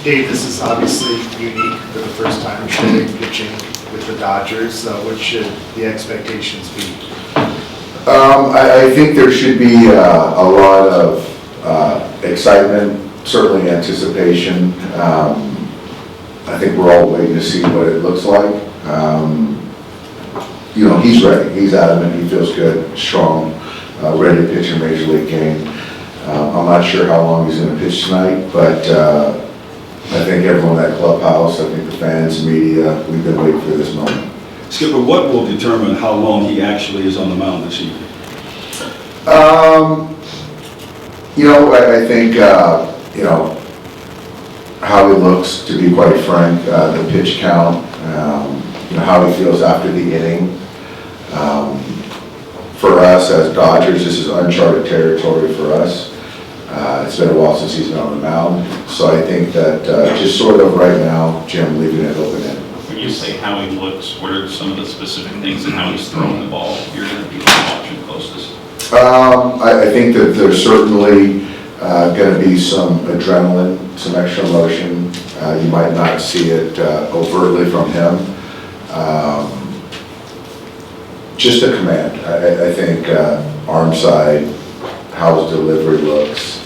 Dave, this is obviously unique for the first time Shohei pitching with the Dodgers. What should the expectations be? I think there should be a lot of excitement, certainly anticipation. I think we're all waiting to see what it looks like. He's ready. He's adamant. He feels good, strong, ready to pitch a major league game. I'm not sure how long he's going to pitch tonight, but I think everyone at Clubhouse, I think the fans, media, we've been waiting for this moment. Skipper, what will determine how long he actually is on the mound this evening? I think, how he looks, to be quite frank, the pitch count, how he feels after the inning. For us as Dodgers, this is uncharted territory for us. It's been a while since he's been on the mound. So I think that just sort of right now, Jim, leaving it open-ended. When you say how he looks, what are some of the specific things and how he's throwing the ball you're going to be watching closest? I think that there's certainly going to be some adrenaline, some extra emotion. You might not see it overtly from him. Just a command. I think arm side, how his delivery looks,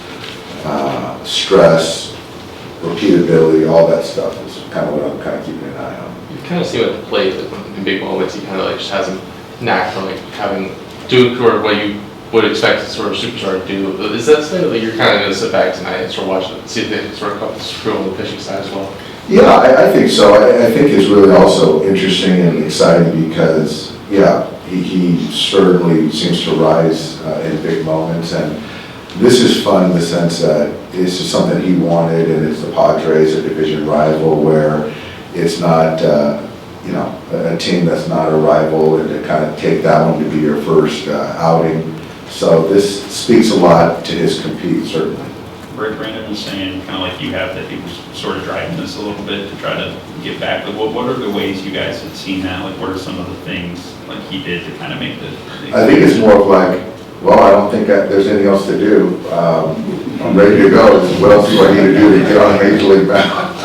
stress, repeatability, all that stuff is kind of what I'm kind of keeping an eye on. You kind of see at the plate, like in big moments, he kind of like just has a knack for like doing sort of what you would expect a sort of superstar to do. Is that something that you're kind of going to sit back tonight and sort of watch it, see if they sort of come through on the pitching side as well? Yeah, I think so. I think it's really also interesting and exciting because, he certainly seems to rise in big moments, and this is fun in the sense that it's just something he wanted, and it's the Padres, a division rival, where it's not, a team that's not a rival, and to kind of take that one to be your first outing. So this speaks a lot to his compete, certainly. Brandon was saying, kind of like you have, that he was sort of driving this a little bit to try to get back. But what are the ways you guys had seen that? Like, what are some of the things like he did to kind of make the I think it's more of like, well, I don't think there's anything else to do. I'm ready to go. What else do I need to do to get on a major league mound?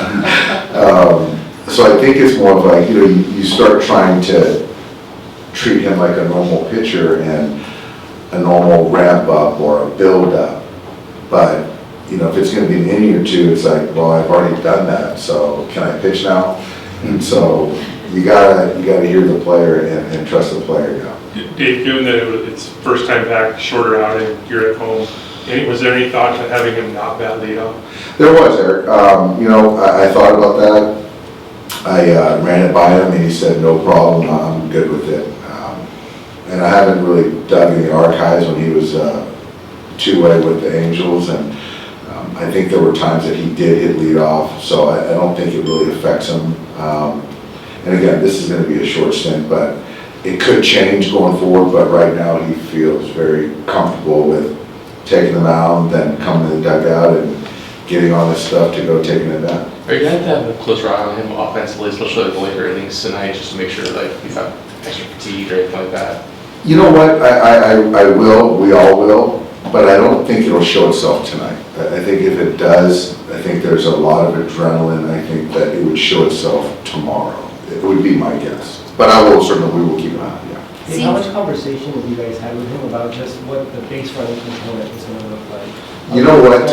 So I think it's more of like, you start trying to treat him like a normal pitcher and a normal ramp up or a build up. But if it's going to be an inning or two, it's like, well, I've already done that, so can I pitch now? And so you gotta hear the player and trust the player. Dave, given that it's first time back, shorter outing, you're at home, was there any thought to having him not bat lead off? There was, Eric. I thought about that. I ran it by him, and he said, no problem, I'm good with it. And I haven't really dug in the archives when he was two-way with the Angels, and I think there were times that he did hit lead off, so I don't think it really affects him. And again, this is going to be a short stint, but it could change going forward, but right now he feels very comfortable with taking the mound, then coming to the dugout and getting on his stuff to go taking it down. Are you going to have a closer eye on him offensively, especially like the later innings tonight, just to make sure like he's not extra fatigued or anything like that? You know what, I will, we all will, but I don't think it'll show itself tonight. I think if it does, I think there's a lot of adrenaline. I think that it would show itself tomorrow. It would be my guess. But we will keep an eye on it, yeah. Hey, how much conversation have you guys had with him about just what the base running component is going to look like? You know what?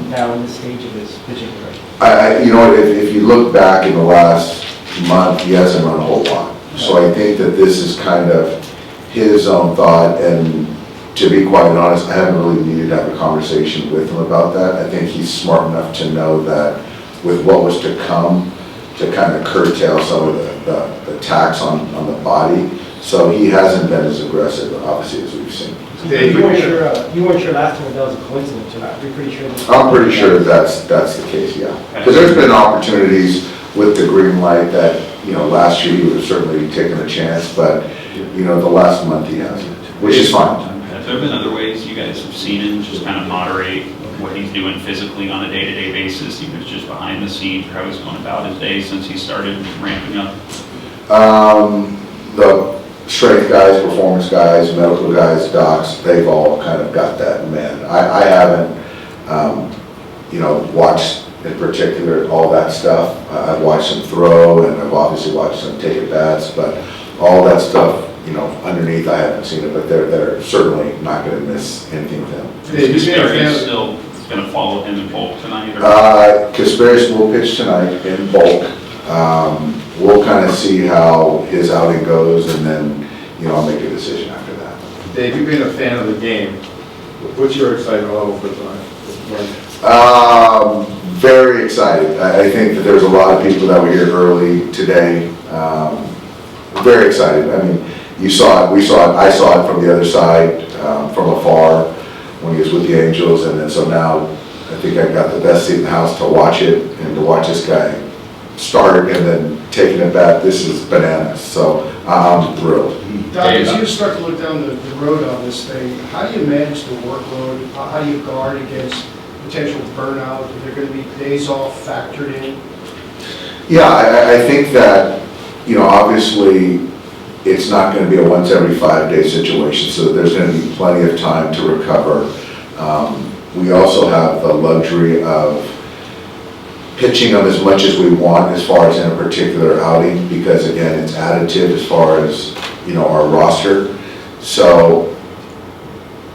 Now in this stage of his pitching career. If you look back in the last month, he hasn't run a whole lot. So I think that this is kind of his own thought, and to be quite honest, I haven't really needed to have a conversation with him about that. I think he's smart enough to know that with what was to come, to kind of curtail some of the tax on the body. So he hasn't been as aggressive, obviously, as we've seen. You weren't sure last time that was a coincidence, or not? You're pretty sure? I'm pretty sure that's the case, yeah. Because there's been opportunities with the green light that, last year he would have certainly taken a chance, but, the last month he hasn't, which is fine. Have there been other ways you guys have seen him just kind of moderate what he's doing physically on a day-to-day basis, even just behind the scenes, or how he's going about his day since he started ramping up? The strength guys, performance guys, medical guys, docs, they've all kind of got that in man. I haven't, watched in particular, all that stuff. I've watched him throw, and I've obviously watched him take at bats, but all that stuff, you know, underneath, I haven't seen it, but they're certainly not going to miss anything with him. Are you still going to follow him in bulk tonight? Or? Casparis will pitch tonight in bulk. We'll kind of see how his outing goes, and then, you know, I'll make a decision after that. Dave, you've been a fan of the game. What's your excitement level for tonight? Very excited. I think that there's a lot of people that were here early today. Very excited. I mean, you saw it, we saw it, I saw it from the other side, from afar when he was with the Angels, and then so now I think I got the best seat in the house to watch it and to watch this guy start and then taking it back. This is bananas. So I'm thrilled. Doc, as you start to look down the road on this thing, how do you manage the workload? How do you guard against potential burnout? Are there going to be days off factored in? Yeah, I think that, you know, obviously it's not going to be a once every 5 day situation, so there's going to be plenty of time to recover. We also have the luxury of pitching them as much as we want as far as in a particular outing, because again, it's additive as far as, you know, our roster. So,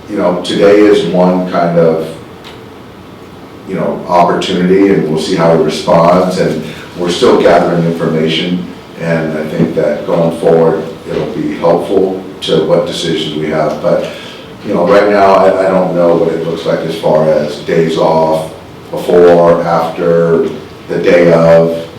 you know, today is one kind of, you know, opportunity, and we'll see how he responds, and we're still gathering information, and I think that going forward, it'll be helpful to what decisions we have. But, you know, right now, I don't know what it looks like as far as days off, before, after, the day of,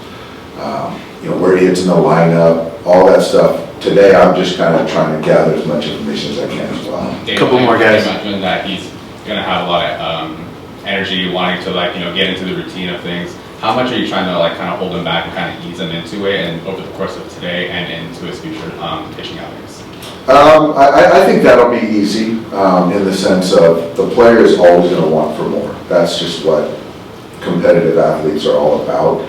you know, where he hits in the lineup, all that stuff. Today, I'm just kind of trying to gather as much information as I can as well. Couple more guys. Mentioned that he's going to have a lot of energy, wanting to, like, you know, get into the routine of things. How much are you trying to, like, kind of hold him back and kind of ease him into it, and over the course of today and into his future pitching outings? I think that'll be easy in the sense of the player is always going to want for more. That's just what competitive athletes are all about.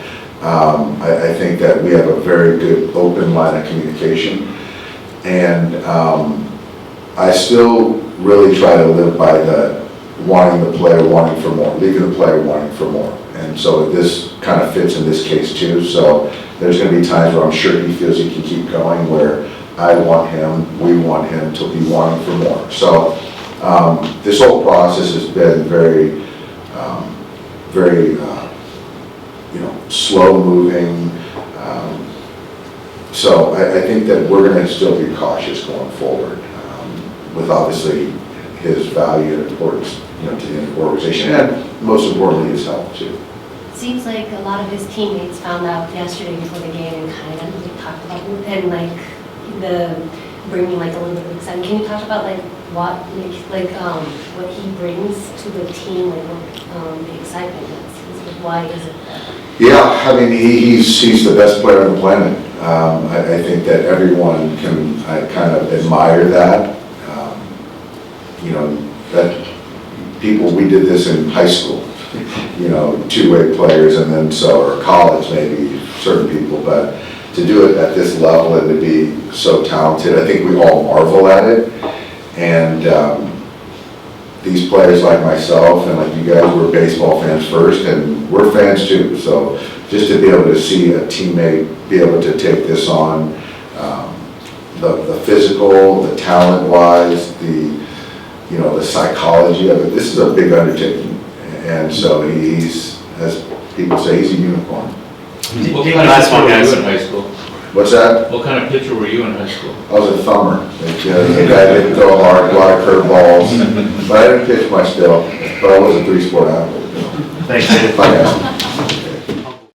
I think that we have a very good open line of communication, and I still really try to live by the wanting the player wanting for more, leaving the player wanting for more. And so this kind of fits in this case too. So there's going to be times where I'm sure he feels he can keep going, where I want him, we want him to be wanting for more. So this whole process has been very, you know, slow moving. So I think that we're going to still be cautious going forward, with obviously his value and importance, you know, to the organization, and most importantly his health too. Seems like a lot of his teammates found out yesterday before the game and kind of talked about it, and like the bringing like a little bit of excitement. Can you talk about like what what he brings to the team, like what the excitement is? Why is it that? Yeah, I mean he's the best player on the planet. I think that everyone can kind of admire that. You know, that people, we did this in high school, you know, two-way players, and then or college maybe, certain people, but to do it at this level and to be so talented, I think we all marvel at it. And these players like myself and like you guys, we're baseball fans first, and we're fans too. So just to be able to see a teammate be able to take this on, the physical, the talent-wise, you know, the psychology of it, this is a big undertaking. And so he's, as people say, he's a unicorn. What kind of pitcher were you in high school? What's that? What kind of pitcher were you in high school? I was a thumber. The guy didn't throw hard, a lot of curveballs, but I didn't pitch much still, but I was a three-sport athlete. Thanks, Dave. Bye, guys.